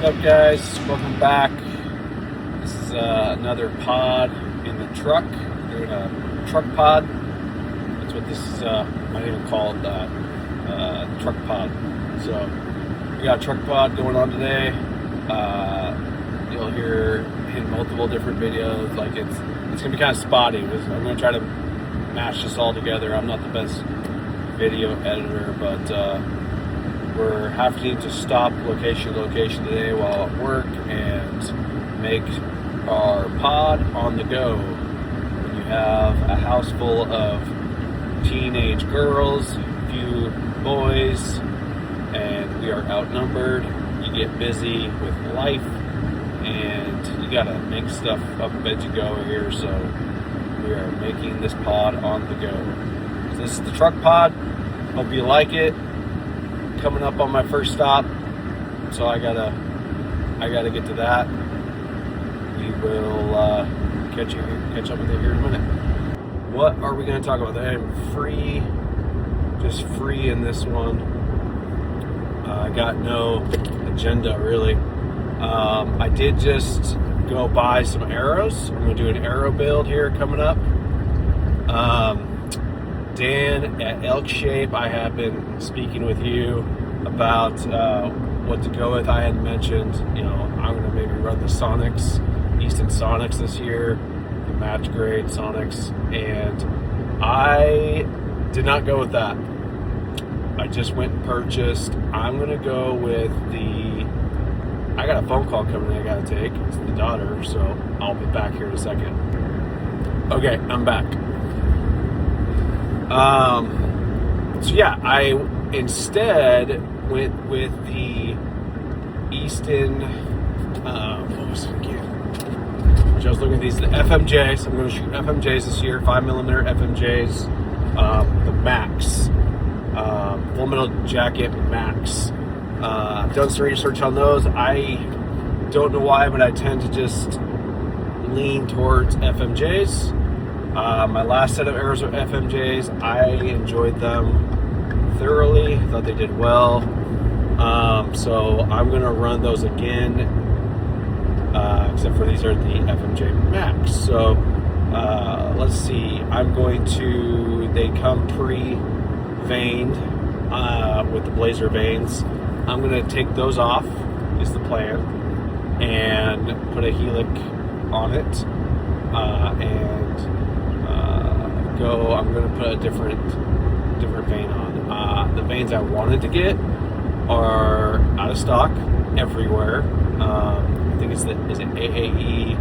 What up, guys? Welcome back. This is another pod in the truck. Doing a truck pod. That's what this is. Might even call it truck pod. So we got a truck pod going on today. You'll hear in multiple different videos. Like it's gonna be kind of spotty. I'm gonna try to mash this all together. I'm not the best video editor, but we're having to stop location today while at work and make our pod on the go. When you have a house full of teenage girls, a few boys, and we are outnumbered, you get busy with life and you gotta make stuff up as you go here, so we are making this pod on the go. So this is the truck pod. Hope you like it. Coming up on my first stop, so I gotta get to that. We will catch up with you here in a minute. What are we going to talk about? I am just free in this one. I got no agenda really. I did just go buy some arrows. I'm going to do an arrow build here coming up. Dan at Elk Shape, I have been speaking with you about what to go with. I had mentioned, I'm going to maybe run the Sonics, Easton Sonics this year, the match grade Sonics, and I did not go with that. I just went and purchased. I'm going to go with I got a phone call coming I got to take. It's the daughter, so I'll be back here in a second. Okay, I'm back. So yeah, I instead went with the Easton, what was it again? I was looking at these, the FMJs. I'm going to shoot FMJs this year, 5mm FMJs, the Max, Full Metal Jacket Max. I've done some research on those. I don't know why, but I tend to just lean towards FMJs. My last set of arrows were FMJs. I enjoyed them thoroughly. Thought they did well. So I'm going to run those again, except for these are the FMJ Max. So let's see. They come pre-veined with the Blazer vanes. I'm going to take those off, is the plan, and put a Helic on it, I'm going to put a different vein on. The veins I wanted to get are out of stock everywhere. I think is it AAE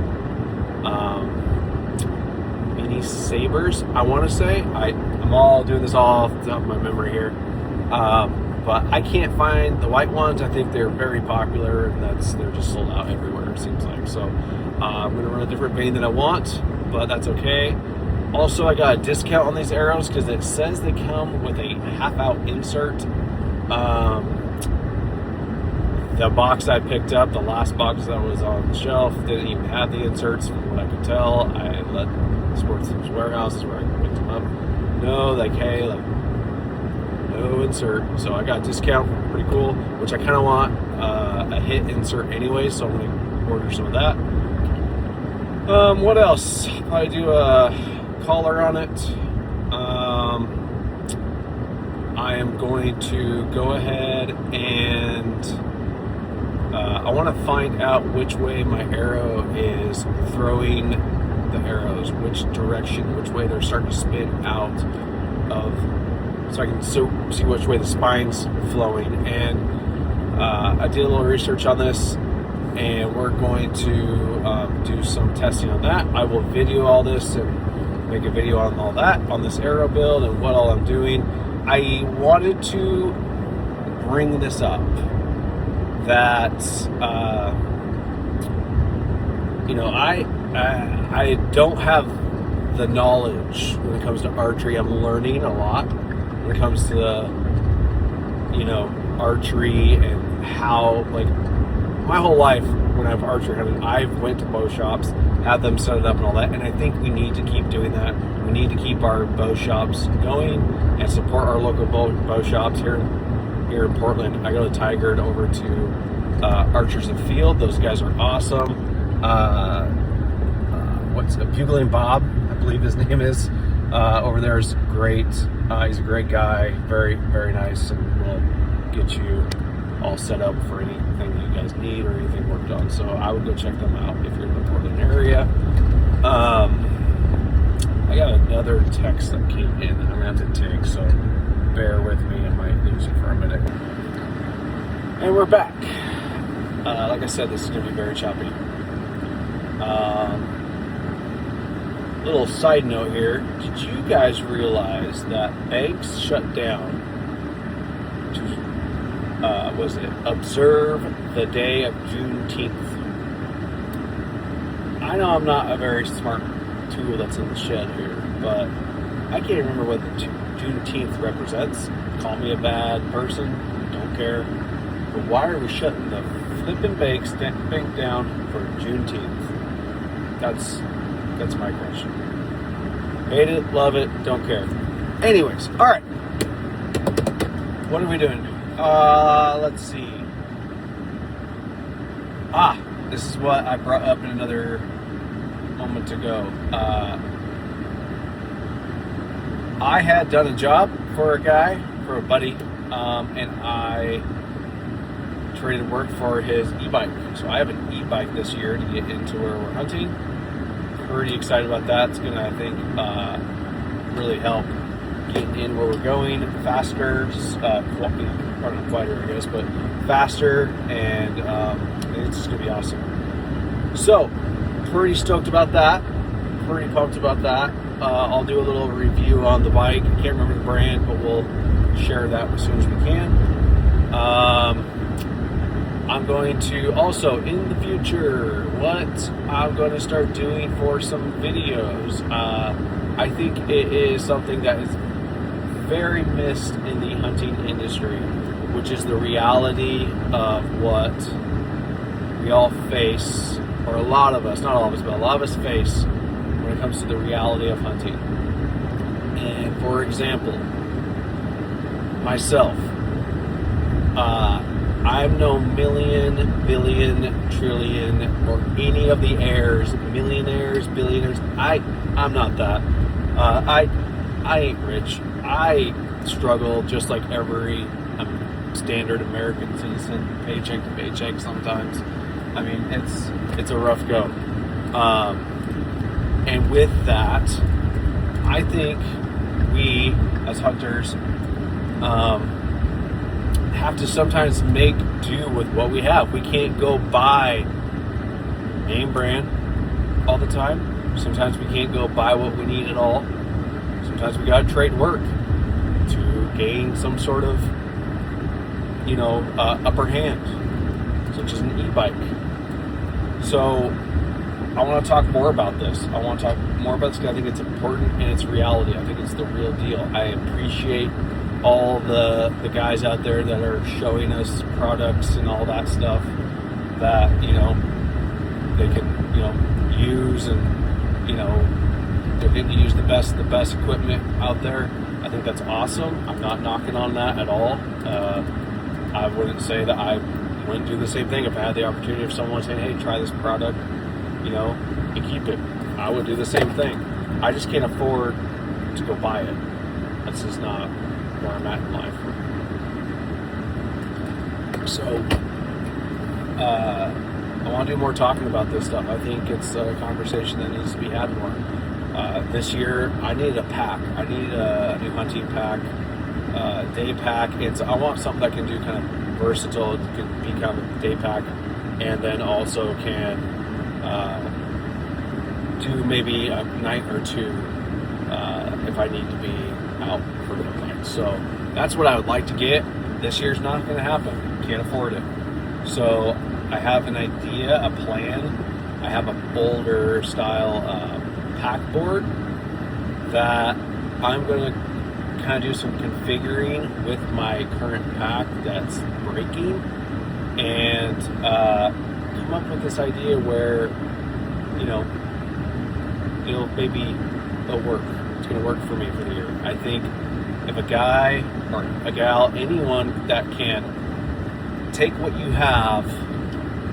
Mini Sabers, I want to say. I'm all doing this all off the top of my memory here. But I can't find the white ones. I think they're very popular, and they're just sold out everywhere, it seems like. So I'm going to run a different vein than I want, but that's okay. Also, I got a discount on these arrows because it says they come with a half-out insert. The box I picked up, the last box that was on the shelf, didn't even have the inserts from what I could tell. I let Sportsman's Warehouse where I picked them up. No insert. So I got a discount, pretty cool, which I kind of want a hit insert anyway, so I'm going to order some of that. What else? I do a collar on it. I am going to go ahead and I want to find out which way my arrow is throwing the arrows, which direction, which way they're starting to spin out of, so I can see which way the spine's flowing. And I did a little research on this, and we're going to do some testing on that. I will video all this and make a video on all that, on this arrow build and what all I'm doing. I wanted to bring this up that I don't have the knowledge when it comes to archery. I'm learning a lot when it comes to archery and how, like, my whole life when I've archery hunted, I've went to bow shops, had them set it up and all that, and I think we need to keep doing that. We need to keep our bow shops going and support our local bow shops here in Portland. I go to Tigard over to Archers of Field. Those guys are awesome. What's Bugling Bob, I believe his name is, over there is great. He's a great guy, very, very nice, and will get you all set up for anything you guys need or anything worked on. So I would go check them out if you're in the Portland area. I got another text that came in that I'm gonna have to take, so bear with me. I might lose it for a minute. And we're back. Like I said, this is gonna be very choppy. Little side note here. Did you guys realize that banks shut down to, observe the day of Juneteenth? I know I'm not a very smart tool that's in the shed here, but I can't remember what the Juneteenth represents. Call me a bad person, don't care. But why are we shutting the flipping bank down for Juneteenth? That's my question. Hate it, love it, don't care. Anyways, all right. What are we doing? Let's see. This is what I brought up in another moment ago. I had done a job for a buddy, and I traded work for his e-bike. So I have an e-bike this year to get into where we're hunting. Pretty excited about that. It's gonna, I think, really help getting in where we're going faster, probably not quieter, I guess, but faster, and it's just gonna be awesome. So, pretty stoked about that. Pretty pumped about that. I'll do a little review on the bike. I can't remember the brand, but we'll share that as soon as we can. I'm going to also, in the future, what I'm going to start doing for some videos. I think it is something that is very missed in the hunting industry, which is the reality of what we all face, or a lot of us, not all of us, but a lot of us face when it comes to the reality of hunting. And for example, myself, I'm no million, billion, trillion, or any of the heirs, millionaires, billionaires. I'm not that. I ain't rich. I struggle just like every standard American citizen, paycheck to paycheck sometimes. I mean, it's a rough go. And with that, I think we, as hunters, have to sometimes make do with what we have. We can't go buy name brand all the time. Sometimes we can't go buy what we need at all. Sometimes we gotta trade work to gain some sort of, upper hand, such as an e-bike. So I want to talk more about this. I want to talk more about this because I think it's important and it's reality. I think it's the real deal. I appreciate all the guys out there that are showing us products and all that stuff that, they can, use, and, they're getting to use the best equipment out there. I think that's awesome. I'm not knocking on that at all. I wouldn't say that I wouldn't do the same thing if I had the opportunity of someone saying, hey, try this product, and keep it. I would do the same thing. I just can't afford to go buy it. That's just not where I'm at in life. So, I want to do more talking about this stuff. I think it's a conversation that needs to be had more. This year, I needed a pack. I need a new hunting pack, day pack. I want something that can do kind of versatile. It can be kind of a day pack, and then also can do maybe a night or two if I need to be out for the night. So that's what I would like to get. This year's not going to happen. Can't afford it. So I have an idea, a plan. I have a Boulder style pack board that I'm going to kind of do some configuring with my current pack that's breaking, and come up with this idea where, it'll work. It's going to work for me for the year. I think if a guy or a gal, anyone that can take what you have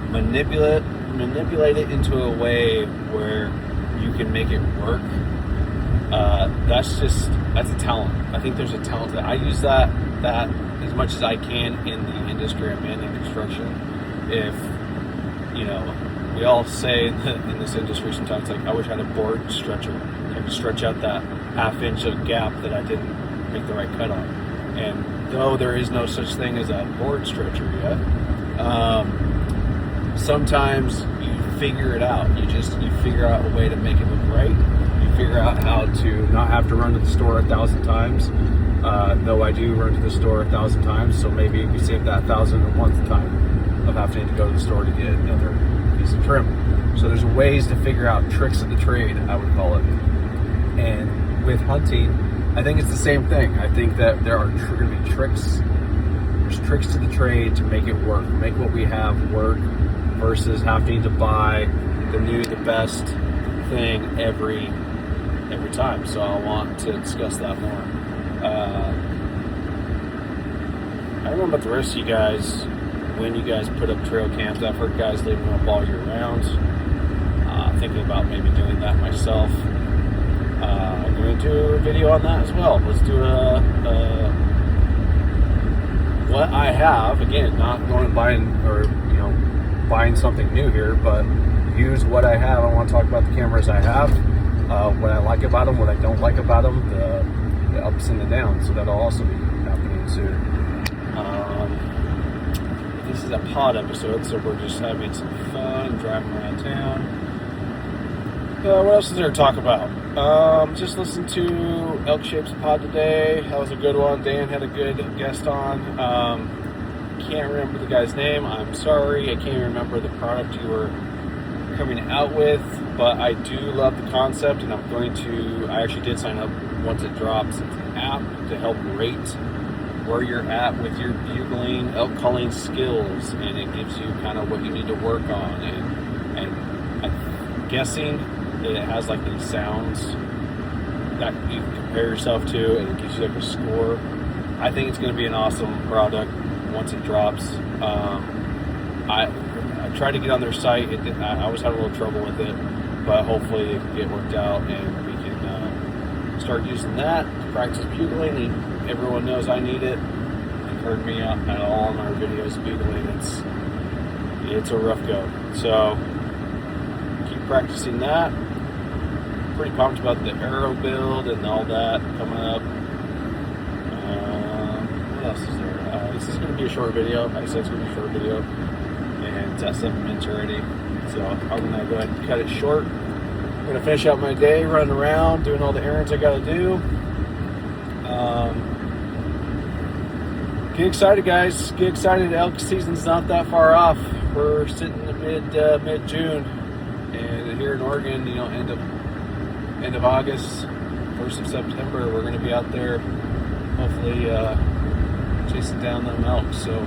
manipulate it into a way where you can make it work. That's a talent. I think there's a talent that I use that as much as I can in the industry I'm in construction. If we all say in this industry sometimes, like, I wish I had a board stretcher. I could stretch out that half inch of gap that I didn't make the right cut on. And though there is no such thing as a board stretcher yet, sometimes you figure it out. You figure out a way to make it look right. You figure out how to not have to run to the store 1,000 times. Though I do run to the store 1,000 times, so maybe we save that 1,001st time of having to go to the store to get another piece of trim. So there's ways to figure out tricks of the trade, I would call it. And with hunting, I think it's the same thing. I think that there are going to be tricks. There's tricks to the trade to make it work, make what we have work, versus having to buy the best thing every time. So I want to discuss that more. I don't know about the rest of you guys, when you guys put up trail cams. I've heard guys leaving them up all year round. Thinking about maybe doing that myself. I'm going to do a video on that as well. Let's do what I have. Again, not going and buying something new here, but use what I have. I want to talk about the cameras I have, what I like about them, what I don't like about them, the ups and the downs. So that'll also be happening soon. This is a pod episode, so we're just having some fun, driving around town. What else is there to talk about? Just listened to Elk Shapes pod today. That was a good one. Dan had a good guest on. Can't remember the guy's name. I'm sorry. I can't remember the product you were coming out with, but I do love the concept, and I actually did sign up once it drops. It's an app to help rate where you're at with your bugling, elk calling skills, and it gives you kind of what you need to work on. And I'm guessing that it has like these sounds that you can compare yourself to, and it gives you like a score. I think it's going to be an awesome product once it drops. I tried to get on their site. I always had a little trouble with it, but hopefully it can get worked out, and we can start using that to practice bugling. Everyone knows I need it. You've heard me at all in our videos bugling. It's a rough go. So keep practicing that. Pretty pumped about the arrow build and all that coming up. What else is there? This is going to be a short video. Like I said, it's going to be a short video, and it's at 7 minutes already. So I'm going to go ahead and cut it short. I'm going to finish out my day running around, doing all the errands I got to do. Get excited, guys. Get excited. Elk season's not that far off. We're sitting in mid-June, and here in Oregon, end of August, 1st of September, we're going to be out there, hopefully chasing down them elk. So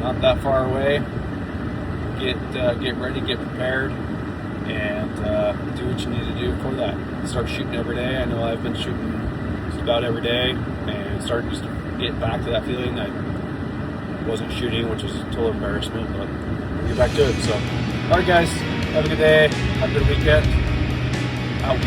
not that far away. Get ready, get prepared, and do what you need to do for that. Start shooting every day. I know I've been shooting just about every day, and starting to get back to that feeling. I wasn't shooting, which was a total embarrassment, but we'll get back to it. So, all right, guys, have a good day. Have a good weekend. Out.